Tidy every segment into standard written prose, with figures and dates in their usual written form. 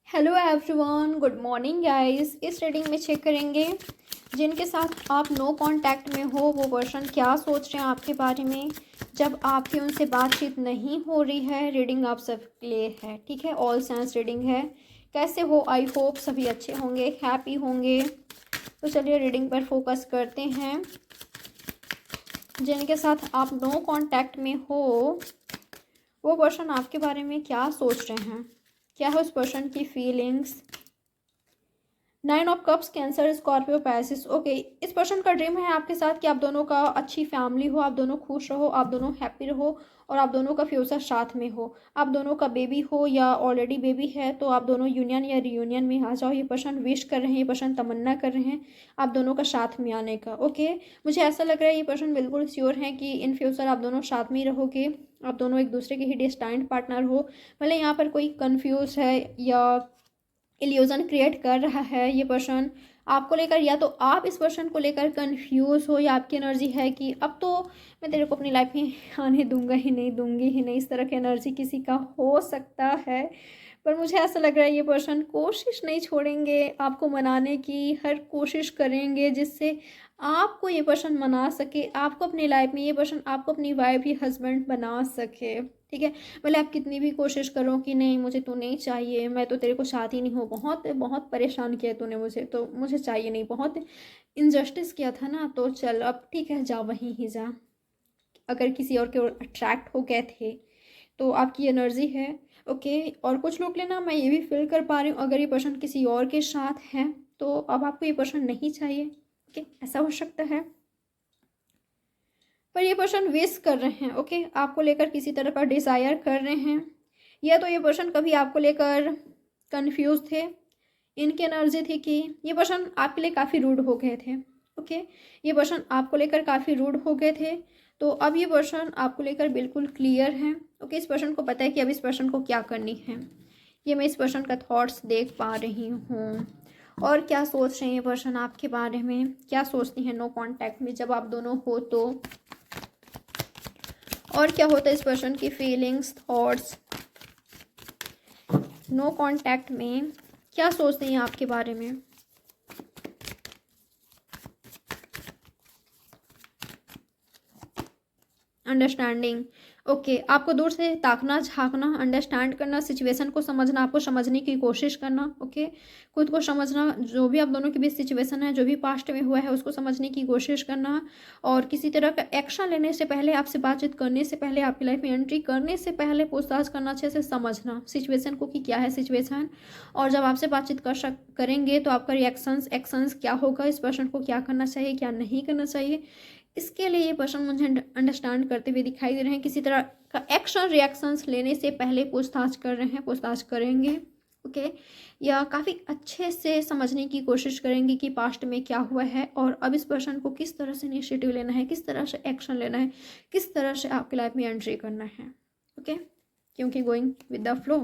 Hello everyone, good morning guys. इस reading में check करेंगे जिनके साथ आप नो कांटेक्ट में हो वो पर्सन क्या सोच रहे हैं आपके बारे में। जब आपकी उनसे बातचीत नहीं हो रही है, रीडिंग आप सब लिए है, ठीक है। ऑल साइंस रीडिंग है। कैसे हो? आई होप सभी अच्छे होंगे, हैप्पी होंगे। तो चलिए रीडिंग पर फोकस करते हैं। जिनके साथ आप नो कांटेक्ट में हो वो पर्सन आपके बारे में क्या सोच रहे हैं, क्या है उस पर्सन की feelings. 9 of cups, Cancer, Scorpio, Pisces. Okay, इस पर्सन का ड्रीम है आपके साथ कि आप दोनों का अच्छी फैमिली हो, आप दोनों खुश रहो, आप दोनों हैप्पी रहो और आप दोनों का फ्यूचर साथ में हो। आप दोनों का बेबी हो या ऑलरेडी बेबी है तो आप दोनों यूनियन या रियूनियन में आ जाओ। ये पर्सन विश कर रहे हैं, ये पर्सन तमन्ना कर रहे हैं आप दोनों का साथ में आने का। ओके, मुझे ऐसा लग रहा है ये पर्सन बिल्कुल श्योर है कि इन फ्यूचर आप दोनों साथ में ही रहोगे, आप दोनों एक दूसरे के ही डेस्टाइन्ड पार्टनर हो। भले यहाँ पर कोई कन्फ्यूज है या इल्यूजन क्रिएट कर रहा है ये पर्सन आपको लेकर, या तो आप इस पर्सन को लेकर कंफ्यूज हो या आपकी एनर्जी है कि अब तो मैं तेरे को अपनी लाइफ में आने दूंगा ही नहीं, दूंगी ही नहीं। इस तरह की एनर्जी किसी का हो सकता है, पर मुझे ऐसा लग रहा है ये पर्सन कोशिश नहीं छोड़ेंगे आपको मनाने की, हर कोशिश करेंगे जिससे आपको ये पर्सन मना सके, आपको अपनी लाइफ में ये पर्सन आपको अपनी वाइफ या हस्बैंड बना सके, ठीक है। भले आप कितनी भी कोशिश करो कि नहीं मुझे तो नहीं चाहिए, मैं तो तेरे को चाहती नहीं हूँ, बहुत बहुत परेशान किया तूने मुझे, तो मुझे चाहिए नहीं, बहुत इनजस्टिस किया था ना, तो चल अब ठीक है जा वहीं ही जा। अगर किसी और के अट्रैक्ट हो गए थे तो आपकी एनर्जी है। ओके, और कुछ लोग लेना मैं ये भी फील कर पा रही हूँ, अगर ये पर्सन किसी और के साथ है तो अब आपको ये पर्सन नहीं चाहिए। ओके, ऐसा हो सकता है, पर ये पर्सन विश कर रहे हैं। ओके, आपको लेकर किसी तरह का डिज़ायर कर रहे हैं, या तो ये पर्सन कभी आपको लेकर कंफ्यूज थे। इनकी एनर्जी थी कि ये पर्सन आपके लिए काफ़ी रूड हो गए थे। ओके, ये पर्सन आपको लेकर काफ़ी रूड हो गए थे, तो अब ये पर्सन आपको लेकर बिल्कुल क्लियर है। ओके, इस पर्सन को पता है कि अब इस पर्सन को क्या करनी है। ये मैं इस पर्सन का थॉट्स देख पा रही हूँ। और क्या सोच रहे हैं ये पर्सन आपके बारे में, क्या सोचती हैं नो कांटेक्ट में जब आप दोनों हो तो, और क्या होता है इस पर्सन की फीलिंग्स, थॉट्स नो कांटेक्ट में, क्या सोचते हैं आपके बारे में। अंडरस्टैंडिंग। ओके, आपको दूर से ताकना, झांकना, अंडरस्टैंड करना, सिचुएशन को समझना, आपको समझने की कोशिश करना। ओके, खुद को समझना, जो भी आप दोनों के बीच सिचुएशन है, जो भी पास्ट में हुआ है उसको समझने की कोशिश करना, और किसी तरह का एक्शन लेने से पहले, आपसे बातचीत करने से पहले, आपकी लाइफ में एंट्री करने से पहले पूछताछ करना, अच्छे से समझना सिचुएशन को कि क्या है सिचुएशन। और जब आपसे बातचीत करेंगे तो आपका रिएक्शंस, एक्शंस क्या होगा, इस पर्सन को क्या करना चाहिए, क्या नहीं करना चाहिए, इसके लिए ये पर्सन मुझे अंडरस्टैंड करते हुए दिखाई दे रहे हैं। किसी तरह का एक्शन रिएक्शंस लेने से पहले पूछताछ कर रहे हैं, पूछताछ करेंगे। ओके, या काफ़ी अच्छे से समझने की कोशिश करेंगे कि पास्ट में क्या हुआ है और अब इस पर्सन को किस तरह से इनिशिएटिव लेना है, किस तरह से एक्शन लेना है, किस तरह से आपकी लाइफ में एंट्री करना है। ओके, क्योंकि going with the flow,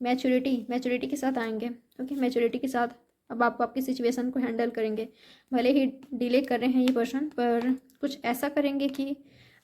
maturity के साथ आएंगे। ओके, मैच्योरिटी के साथ अब आपको आपकी सिचुएशन को हैंडल करेंगे। भले ही डिले कर रहे हैं ये पर्सन, पर कुछ ऐसा करेंगे कि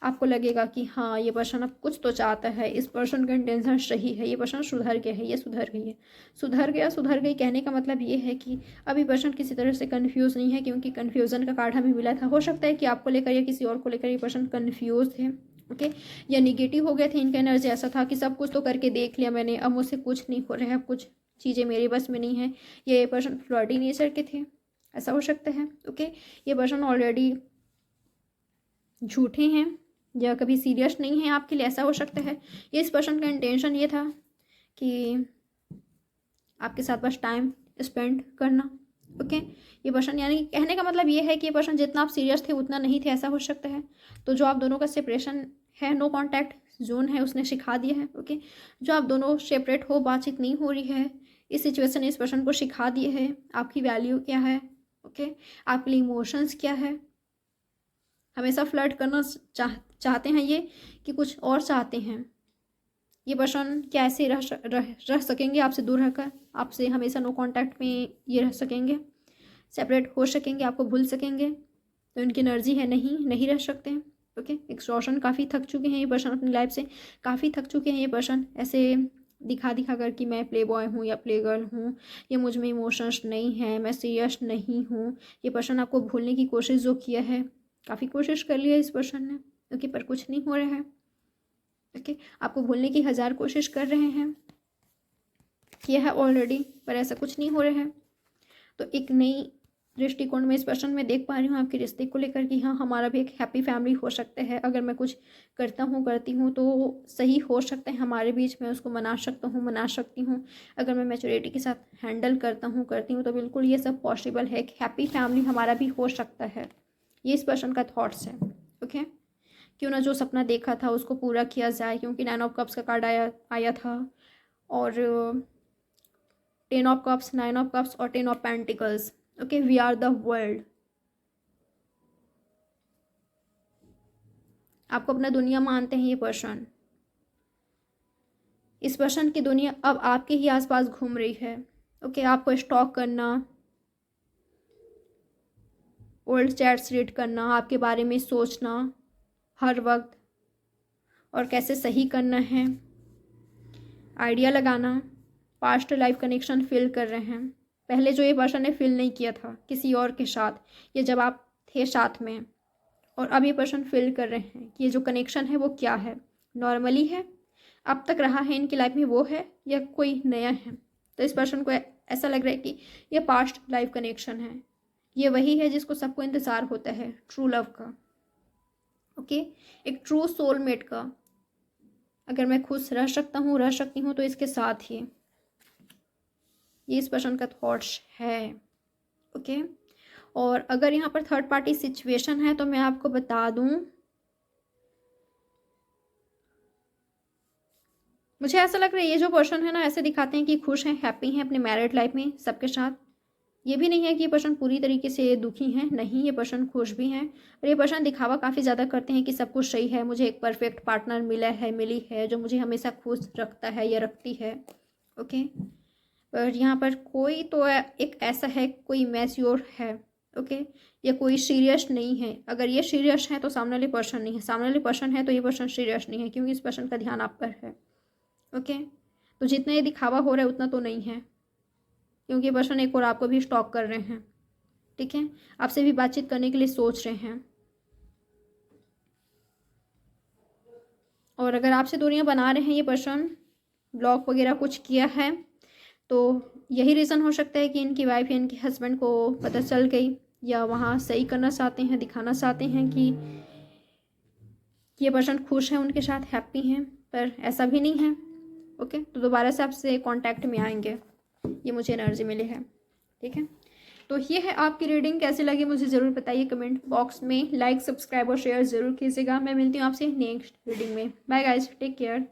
आपको लगेगा कि हाँ ये पर्सन अब कुछ तो चाहता है, इस पर्सन का इंटेंशन सही है, ये पर्सन सुधर गया है, ये सुधर गई है। सुधर गई कहने का मतलब ये है कि अभी पर्सन किसी तरह से कन्फ्यूज़ नहीं है, क्योंकि कन्फ्यूज़न का कार्ड हमें मिला था। हो सकता है कि आपको लेकर या किसी और को लेकर ये पर्सन कन्फ्यूज थे। ओके, या निगेटिव हो गए थे, इनका एनर्जी ऐसा था कि सब कुछ तो करके देख लिया मैंने, अब मुझसे कुछ नहीं हो रहा है, अब कुछ चीज़ें मेरे बस में नहीं है। ये पर्सन फ्लर्टी नेचर के थे, ऐसा हो सकता है। ओके, ये पर्सन ऑलरेडी झूठे हैं या कभी सीरियस नहीं है आपके लिए, ऐसा हो सकता है। ये इस पर्सन का इंटेंशन ये था कि आपके साथ बस टाइम स्पेंड करना। ओके, ये पर्सन, यानी कहने का मतलब ये है कि ये पर्सन जितना आप सीरियस थे उतना नहीं थे, ऐसा हो सकता है। तो जो आप दोनों का सेपरेशन है, नो कांटेक्ट जोन है, उसने सिखा दिया है। ओके, जो आप दोनों सेपरेट हो, बातचीत नहीं हो रही है, इस सिचुएशन ने इस पर्सन को सिखा दिए है आपकी वैल्यू क्या है। ओके, आपके लिए इमोशंस क्या है। हमेशा फ्लर्ट करना चाहते हैं ये, कि कुछ और चाहते हैं। ये पर्सन कैसे रह सकेंगे आपसे दूर रहकर, आपसे हमेशा नो कांटेक्ट में ये रह सकेंगे, सेपरेट हो सकेंगे, आपको भूल सकेंगे, तो इनकी एनर्जी है नहीं रह सकते हैं। ओके, एक्सॉशन, काफ़ी थक चुके हैं ये पर्सन अपनी लाइफ से, काफ़ी थक चुके हैं ये पर्सन ऐसे दिखा दिखा कर कि मैं प्ले बॉय हूँ या प्ले गर्ल हूँ, ये मुझ में इमोशंस नहीं है, मैं सीरियस नहीं हूँ। ये पर्सन आपको भूलने की कोशिश जो किया है, काफ़ी कोशिश कर ली है इस पर्सन ने, ओके, पर कुछ नहीं हो रहा है। ओके, आपको भूलने की 1000 कोशिश कर रहे हैं, किया है ऑलरेडी, पर ऐसा कुछ नहीं हो रहा है। तो एक नई दृष्टिकोण में इस पर्सन में देख पा रही हूँ आपके रिश्ते को लेकर कि हाँ, हमारा भी एक हैप्पी फैमिली हो सकता है। अगर मैं कुछ करती हूँ तो सही हो सकता है हमारे बीच में, उसको मना सकती हूँ। अगर मैं मैच्योरिटी के साथ हैंडल करती हूँ तो बिल्कुल ये सब पॉसिबल है। एक हैप्पी फैमिली हमारा भी हो सकता है। ये इस पर्सन का थॉट्स है। ओके, क्यों ना जो सपना देखा था उसको पूरा किया जाए, क्योंकि 9 ऑफ कप्स का कार्ड आया था, और 10 ऑफ कप्स, 9 ऑफ कप्स और 10 of pentacles. Okay, we are the world. आपको अपना दुनिया मानते हैं ये पर्सन। इस पर्सन की दुनिया अब आपके ही आसपास घूम रही है। ओके, आपको स्टॉक करना, ओल्ड चैट्स रीड करना, आपके बारे में सोचना हर वक्त, और कैसे सही करना है, आइडिया लगाना, पास्ट लाइफ कनेक्शन फील कर रहे हैं। पहले जो ये पर्सन ने फील नहीं किया था किसी और के साथ, ये जब आप थे साथ में, और अब ये पर्सन फील कर रहे हैं कि ये जो कनेक्शन है वो क्या है, नॉर्मली है, अब तक रहा है इनकी लाइफ में वो है, या कोई नया है। तो इस पर्सन को ऐसा लग रहा है कि ये पास्ट लाइफ कनेक्शन है, ये वही है जिसको सबको इंतज़ार होता है, ट्रू लव का। ओके, एक ट्रू सोलमेट का। अगर मैं खुश रह सकती हूँ तो इसके साथ ही। ये इस पर्सन का थॉट्स है। ओके, और अगर यहाँ पर थर्ड पार्टी सिचुएशन है तो मैं आपको बता दूँ, मुझे ऐसा लग रहा है ये जो पर्सन है ना, ऐसे दिखाते हैं कि खुश हैं, हैप्पी हैं अपने मैरिड लाइफ में सबके साथ। ये भी नहीं है कि ये पर्सन पूरी तरीके से दुखी हैं, नहीं, ये पर्सन खुश भी हैं। और ये पर्सन दिखावा काफ़ी ज़्यादा करते हैं कि सब कुछ सही है, मुझे एक परफेक्ट पार्टनर मिली है जो मुझे हमेशा खुश रखता है या रखती है। ओके, पर यहाँ पर कोई तो एक ऐसा है, कोई मैच्योर है। ओके, ये कोई सीरियस नहीं है। अगर ये सीरियस है तो सामने वाले पर्सन नहीं है, सामने वाले पर्सन है तो ये पर्सन सीरियस नहीं है, क्योंकि इस पर्सन का ध्यान आप पर है। ओके, तो जितना ये दिखावा हो रहा है उतना तो नहीं है, क्योंकि ये पर्सन एक और आपको भी स्टॉक कर रहे हैं। ठीक है, आपसे भी बातचीत करने के लिए सोच रहे हैं, और अगर आपसे दूरियां बना रहे हैं ये पर्सन, ब्लॉक वगैरह कुछ किया है, तो यही रीज़न हो सकता है कि इनकी वाइफ या इनके हस्बैंड को पता चल गई, या वहाँ सही करना चाहते हैं, दिखाना चाहते हैं कि ये पर्सन खुश है उनके साथ, हैप्पी हैं, पर ऐसा भी नहीं है। ओके, तो दोबारा से आपसे कांटेक्ट में आएंगे, ये मुझे एनर्जी मिली है। ठीक है, तो ये है आपकी रीडिंग। कैसी लगी मुझे ज़रूर बताइए कमेंट बॉक्स में। लाइक, सब्सक्राइब और शेयर ज़रूर कीजिएगा। मैं मिलती हूँ आपसे नेक्स्ट रीडिंग में। Bye guys, take care.